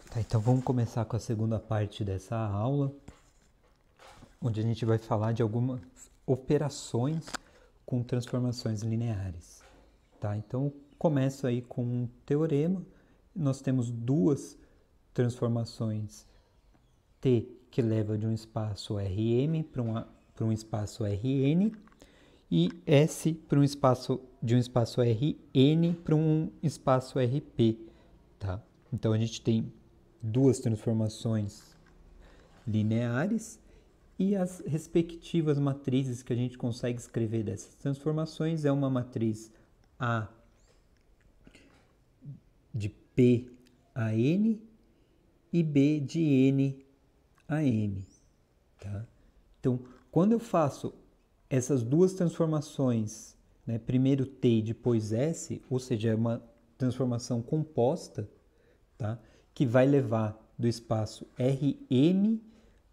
Tá, então vamos começar com a segunda parte dessa aula, onde a gente vai falar de algumas operações com transformações lineares. Tá? Então começo aí com um teorema. Nós temos duas transformações T que leva de um espaço Rm para um espaço Rn e S para um espaço de um espaço Rn para um espaço Rp. Tá? Então a gente tem duas transformações lineares e as respectivas matrizes que a gente consegue escrever dessas transformações é uma matriz A de P a N e B de N a M. Tá? Então, quando eu faço essas duas transformações, né, primeiro T e depois S, ou seja, é uma transformação composta, tá, que vai levar do espaço Rm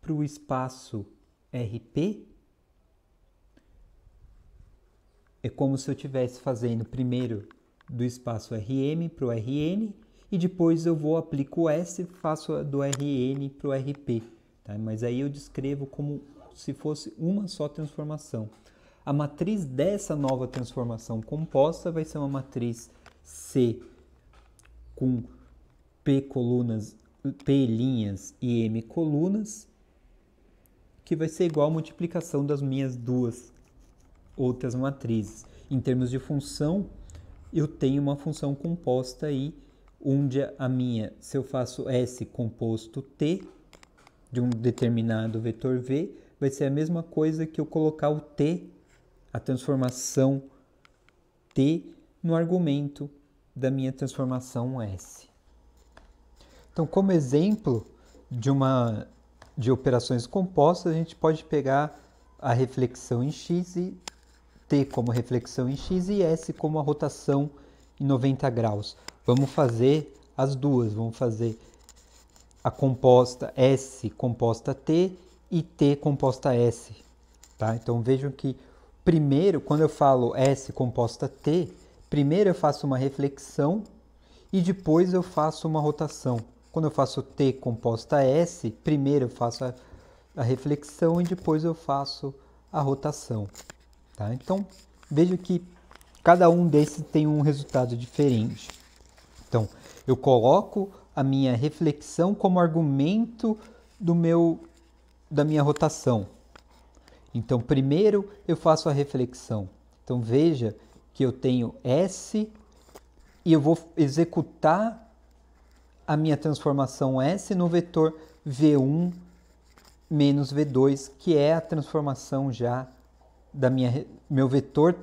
para o espaço Rp, é como se eu estivesse fazendo primeiro do espaço Rm para o Rn e depois eu aplico o S e faço do Rn para o Rp. Tá? Mas aí eu descrevo como se fosse uma só transformação. A matriz dessa nova transformação composta vai ser uma matriz C com P colunas, P linhas e M colunas, que vai ser igual à multiplicação das minhas duas outras matrizes. Em termos de função, eu tenho uma função composta aí, onde a minha, se eu faço S composto T, de um determinado vetor V, vai ser a mesma coisa que eu colocar o T, a transformação T, no argumento da minha transformação S. Então, como exemplo de operações compostas, a gente pode pegar a reflexão em x e T como reflexão em x e S como a rotação em 90 graus. Vamos fazer as duas, vamos fazer a composta S composta T e T composta S. Tá? Então vejam que primeiro, quando eu falo S composta T, primeiro eu faço uma reflexão e depois eu faço uma rotação. Quando eu faço T composta S, primeiro eu faço a reflexão e depois eu faço a rotação. Tá? Então, veja que cada um desses tem um resultado diferente. Então, eu coloco a minha reflexão como argumento da minha rotação. Então, primeiro eu faço a reflexão. Então, veja que eu tenho S e eu vou executar a minha transformação S no vetor V1 menos V2, que é a transformação já da meu vetor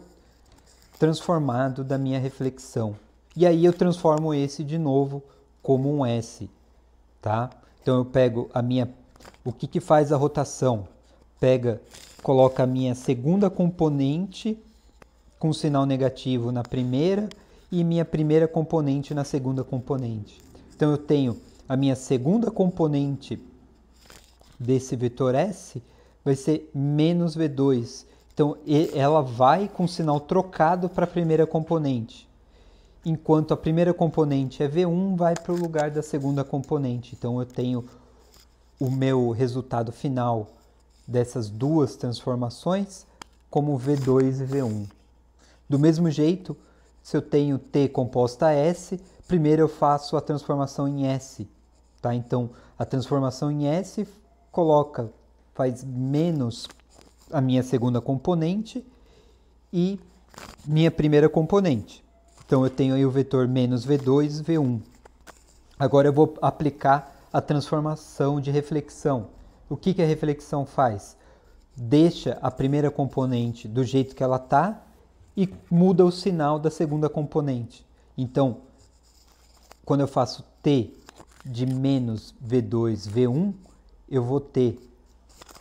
transformado da minha reflexão. E aí eu transformo esse de novo como um S, tá? Então eu pego o que faz a rotação? Coloca a minha segunda componente com sinal negativo na primeira e minha primeira componente na segunda componente. Então eu tenho a minha segunda componente desse vetor S vai ser menos V2. Então ela vai com sinal trocado para a primeira componente. Enquanto a primeira componente é V1, vai para o lugar da segunda componente. Então eu tenho o meu resultado final dessas duas transformações como V2 e V1. Do mesmo jeito, se eu tenho T composta S, primeiro eu faço a transformação em S. Tá? Então a transformação em S faz menos a minha segunda componente e minha primeira componente. Então eu tenho aí o vetor menos V2, V1. Agora eu vou aplicar a transformação de reflexão. O que a reflexão faz? Deixa a primeira componente do jeito que ela está e muda o sinal da segunda componente. Então, quando eu faço T de menos V2, V1,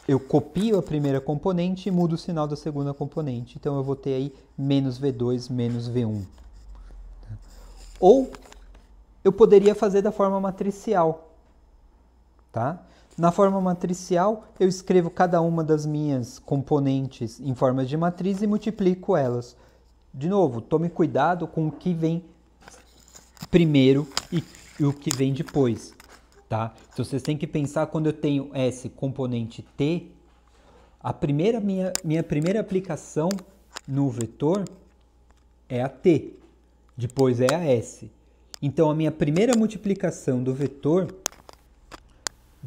eu copio a primeira componente e mudo o sinal da segunda componente. Então eu vou ter aí menos V2, menos V1. Ou eu poderia fazer da forma matricial. Tá? Na forma matricial, eu escrevo cada uma das minhas componentes em forma de matriz e multiplico elas. De novo, tome cuidado com o que vem primeiro e o que vem depois. tá? Então vocês têm que pensar quando eu tenho S componente T, minha primeira aplicação no vetor é a T, depois é a S. Então a minha primeira multiplicação do vetor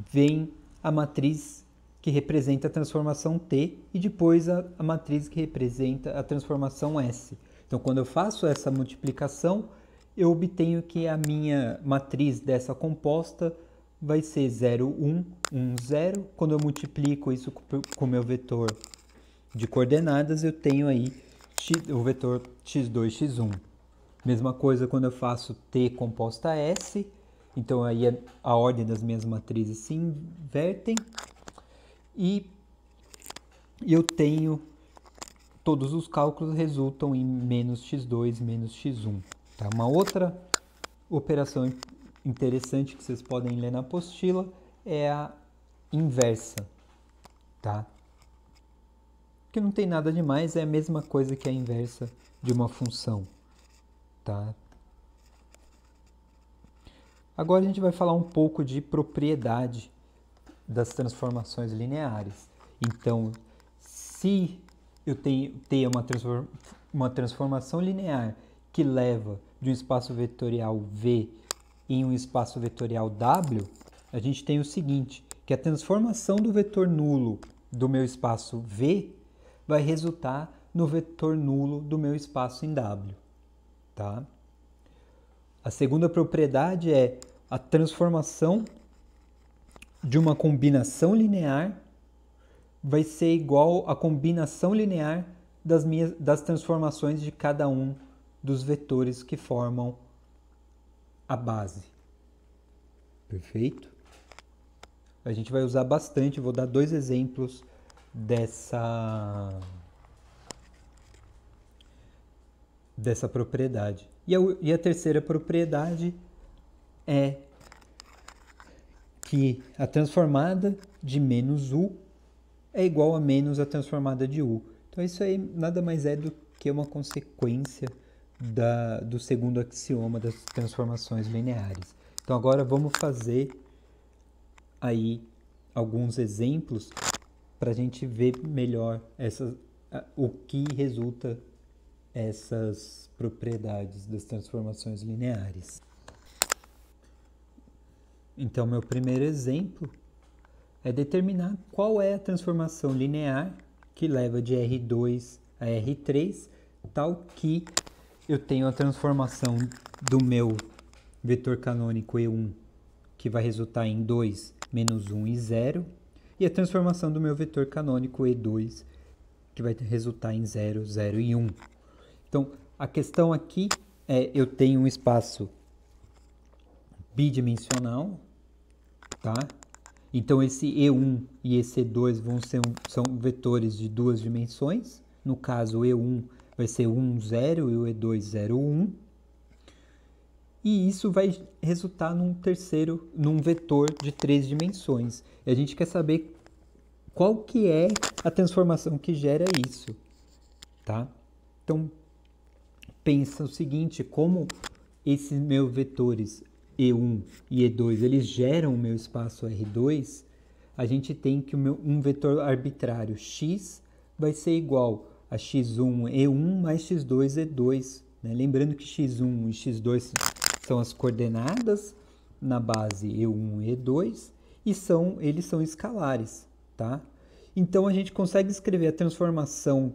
vem a matriz que representa a transformação T e depois a matriz que representa a transformação S. Então quando eu faço essa multiplicação, eu obtenho que a minha matriz dessa composta vai ser 0, 1, 1, 0. Quando eu multiplico isso com o meu vetor de coordenadas, eu tenho aí o vetor x2, x1. Mesma coisa quando eu faço T composta S. Então aí a ordem das minhas matrizes se invertem. E eu tenho, todos os cálculos resultam em menos x2, menos x1. Tá? Uma outra operação interessante que vocês podem ler na apostila é a inversa, tá? Que não tem nada demais, é a mesma coisa que a inversa de uma função, tá? Agora a gente vai falar um pouco de propriedade das transformações lineares. Então, se eu tenho uma transformação linear que leva de um espaço vetorial V em um espaço vetorial W, a gente tem o seguinte, que a transformação do vetor nulo do meu espaço V vai resultar no vetor nulo do meu espaço em W, tá? A segunda propriedade é a transformação de uma combinação linear vai ser igual à combinação linear das transformações de cada um dos vetores que formam a base. Perfeito? A gente vai usar bastante, vou dar 2 exemplos dessa propriedade. E a terceira propriedade é que a transformada de menos U é igual a menos a transformada de U. Então isso aí nada mais é do que uma consequência do segundo axioma das transformações lineares. Então agora vamos fazer aí alguns exemplos para a gente ver melhor o que resulta essas propriedades das transformações lineares. Então, meu primeiro exemplo é determinar qual é a transformação linear que leva de R2 a R3, tal que eu tenho a transformação do meu vetor canônico E1, que vai resultar em 2, menos 1 e 0, e a transformação do meu vetor canônico E2, que vai resultar em 0, 0 e 1. Então, a questão aqui é, eu tenho um espaço bidimensional, tá? Então, esse E1 e esse E2 são vetores de 2 dimensões. No caso, o E1 vai ser 1, 0 e o E2, 0, 1. E isso vai resultar num vetor de 3 dimensões. E a gente quer saber qual que é a transformação que gera isso, tá? Então, pensa o seguinte, como esses meus vetores E1 e E2, eles geram o meu espaço R2, a gente tem que um vetor arbitrário x vai ser igual a x1 E1 mais x2 E2. Né? Lembrando que x1 e x2 são as coordenadas na base E1 e E2 e eles são escalares. Tá? Então, a gente consegue escrever a transformação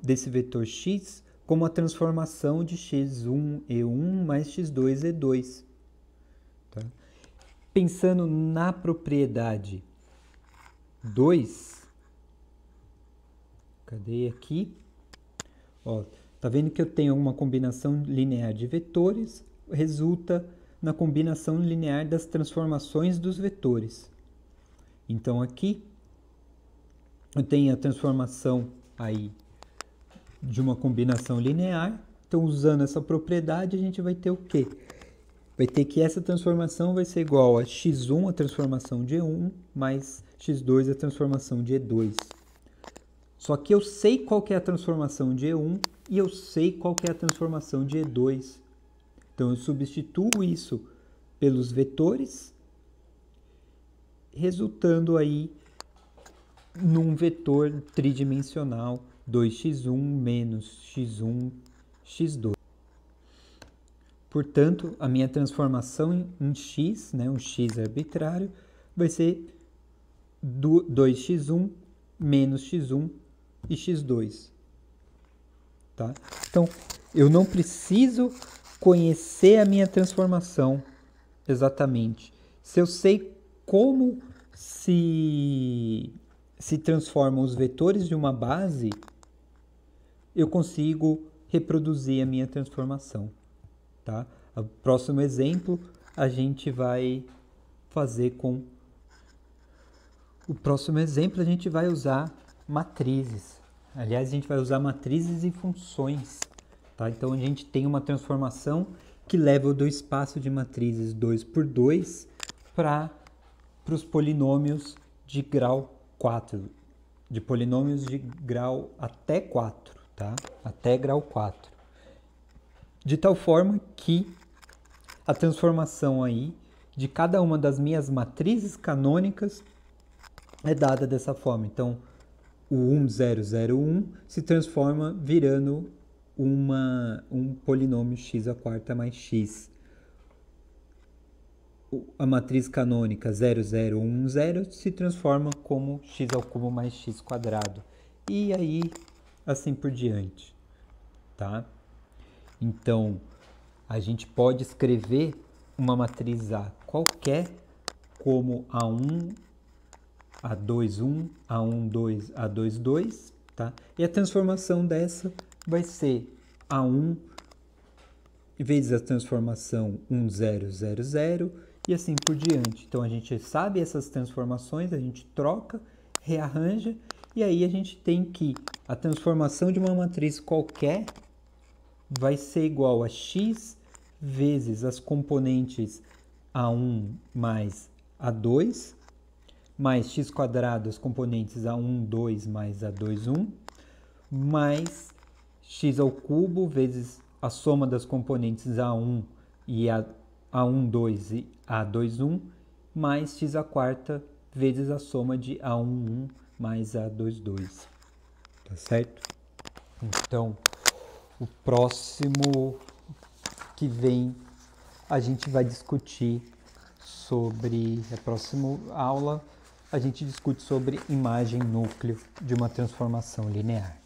desse vetor x como a transformação de x1 E1 mais x2 E2. Tá? Pensando na propriedade 2, cadê aqui? Ó, tá vendo que eu tenho uma combinação linear de vetores, resulta na combinação linear das transformações dos vetores. Então, aqui eu tenho a transformação aí de uma combinação linear. Então, usando essa propriedade, a gente vai ter o quê? Vai ter que essa transformação vai ser igual a x1, a transformação de E1, mais x2, a transformação de E2. Só que eu sei qual que é a transformação de E1 e eu sei qual que é a transformação de E2. Então, eu substituo isso pelos vetores resultando aí num vetor tridimensional 2x1 menos x1, x2. Portanto, a minha transformação em x, né, um x arbitrário, vai ser 2x1 menos x1 e x2. Tá? Então, eu não preciso conhecer a minha transformação exatamente. Se eu sei como se transformam os vetores de uma base, eu consigo reproduzir a minha transformação. Tá? O próximo exemplo a gente vai fazer com... O próximo exemplo a gente vai usar matrizes. Aliás, a gente vai usar matrizes e funções. Tá? Então, a gente tem uma transformação que leva do espaço de matrizes 2 por 2 para os polinômios de grau 4. De polinômios de grau até 4. Tá? Até grau 4. De tal forma que a transformação aí de cada uma das minhas matrizes canônicas é dada dessa forma. Então, o 1001 se transforma virando um polinômio x à quarta mais x. A matriz canônica 0010 se transforma como x ao cubo mais x quadrado. E aí, assim por diante. Tá? Então, a gente pode escrever uma matriz A qualquer como A1, A2, A1, A2, tá? E a transformação dessa vai ser A1 vezes a transformação 1000 e assim por diante. Então, a gente sabe essas transformações, a gente troca, rearranja, e aí a gente tem que a transformação de uma matriz qualquer vai ser igual a x vezes as componentes A1 mais A2, mais x quadrado, as componentes A1, 2 mais A2, 1, mais x ao cubo vezes a soma das componentes A1 e A1, 2 e A2, 1, mais x à quarta vezes a soma de A1, 1 mais A2, 2. Tá certo? Então, o próximo que vem, a gente vai discutir sobre... A próxima aula, a gente discute sobre imagem núcleo de uma transformação linear.